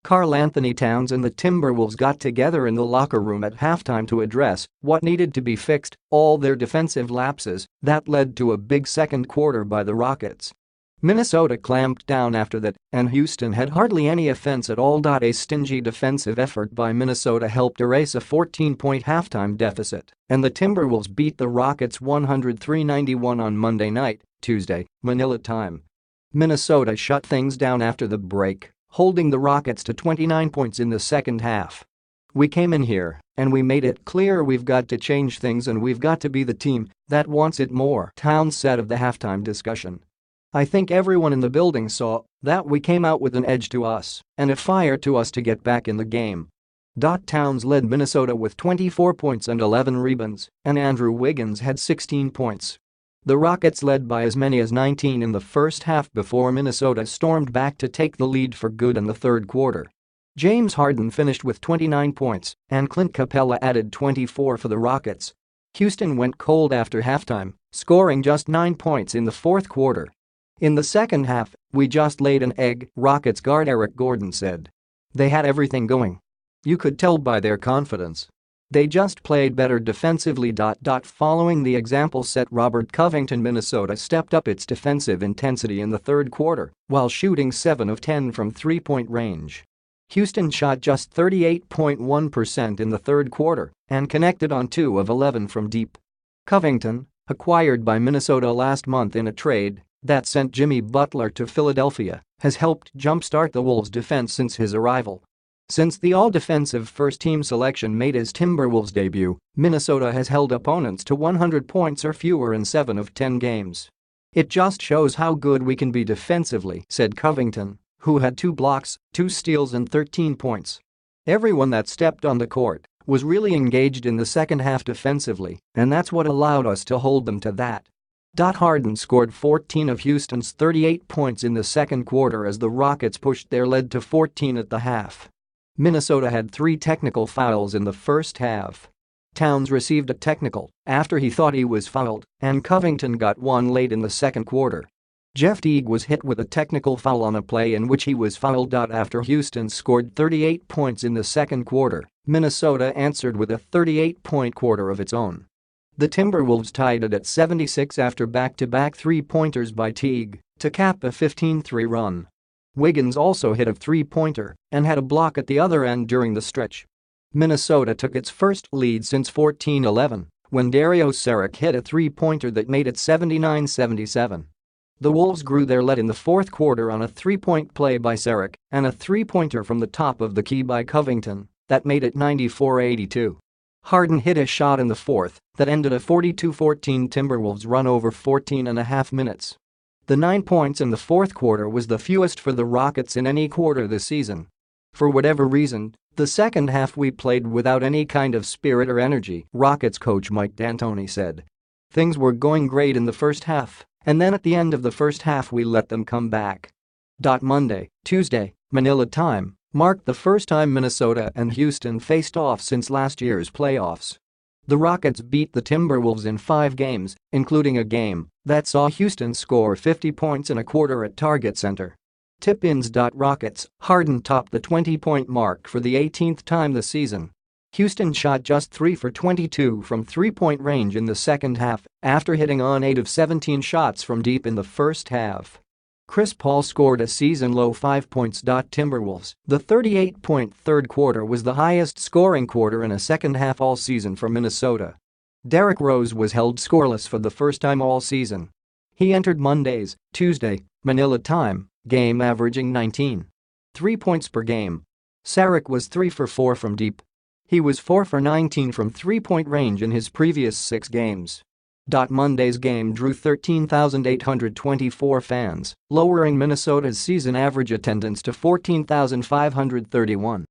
Karl-Anthony Towns and the Timberwolves got together in the locker room at halftime to address what needed to be fixed, all their defensive lapses that led to a big second quarter by the Rockets. Minnesota clamped down after that, and Houston had hardly any offense at all. A stingy defensive effort by Minnesota helped erase a 14-point halftime deficit, and the Timberwolves beat the Rockets 103-91 on Monday night, Tuesday, Manila time. Minnesota shut things down after the break, holding the Rockets to 29 points in the second half. "We came in here, and we made it clear we've got to change things and we've got to be the team that wants it more," Towns said of the halftime discussion. "I think everyone in the building saw that we came out with an edge to us and a fire to us to get back in the game." Towns led Minnesota with 24 points and 11 rebounds, and Andrew Wiggins had 16 points. The Rockets led by as many as 19 in the first half before Minnesota stormed back to take the lead for good in the third quarter. James Harden finished with 29 points, and Clint Capella added 24 for the Rockets. Houston went cold after halftime, scoring just 9 points in the fourth quarter. "In the second half, we just laid an egg," Rockets guard Eric Gordon said. "They had everything going. You could tell by their confidence. They just played better defensively." Following the example set Robert Covington, Minnesota stepped up its defensive intensity in the third quarter while shooting 7 of 10 from three-point range. Houston shot just 38.1% in the third quarter and connected on 2 of 11 from deep. Covington, acquired by Minnesota last month in a trade that sent Jimmy Butler to Philadelphia, has helped jumpstart the Wolves' defense since his arrival. Since the all-defensive first-team selection made his Timberwolves debut, Minnesota has held opponents to 100 points or fewer in 7 of 10 games. "It just shows how good we can be defensively," said Covington, who had 2 blocks, 2 steals and 13 points. "Everyone that stepped on the court was really engaged in the second half defensively, and that's what allowed us to hold them to that." Harden scored 14 of Houston's 38 points in the second quarter as the Rockets pushed their lead to 14 at the half. Minnesota had 3 technical fouls in the first half. Towns received a technical after he thought he was fouled, and Covington got one late in the second quarter. Jeff Teague was hit with a technical foul on a play in which he was fouled. After Houston scored 38 points in the second quarter, Minnesota answered with a 38-point quarter of its own. The Timberwolves tied it at 76 after back-to-back three-pointers by Teague to cap a 15-3 run. Wiggins also hit a three-pointer and had a block at the other end during the stretch. Minnesota took its first lead since 14-11 when Dario Saric hit a three-pointer that made it 79-77. The Wolves grew their lead in the fourth quarter on a three-point play by Saric and a three-pointer from the top of the key by Covington that made it 94-82. Harden hit a shot in the fourth that ended a 42-14 Timberwolves run over 14.5 minutes. The 9 points in the fourth quarter was the fewest for the Rockets in any quarter this season. "For whatever reason, the second half we played without any kind of spirit or energy," Rockets coach Mike D'Antoni said. "Things were going great in the first half, and then at the end of the first half we let them come back." Monday, Tuesday, Manila time, marked the first time Minnesota and Houston faced off since last year's playoffs. The Rockets beat the Timberwolves in 5 games, including a game that saw Houston score 50 points in a quarter at Target Center. Tip-ins. Rockets, Harden topped the 20-point mark for the 18th time this season. Houston shot just 3 for 22 from three-point range in the second half after hitting on 8 of 17 shots from deep in the first half. Chris Paul scored a season-low 5 points. Timberwolves, the 38-point third quarter was the highest scoring quarter in a second half all season for Minnesota. Derrick Rose was held scoreless for the first time all season. He entered Monday's, Tuesday, Manila time, game averaging 19.3 points per game. Saric was 3 for 4 from deep. He was 4 for 19 from three-point range in his previous 6 games. Monday's game drew 13,824 fans, lowering Minnesota's season average attendance to 14,531.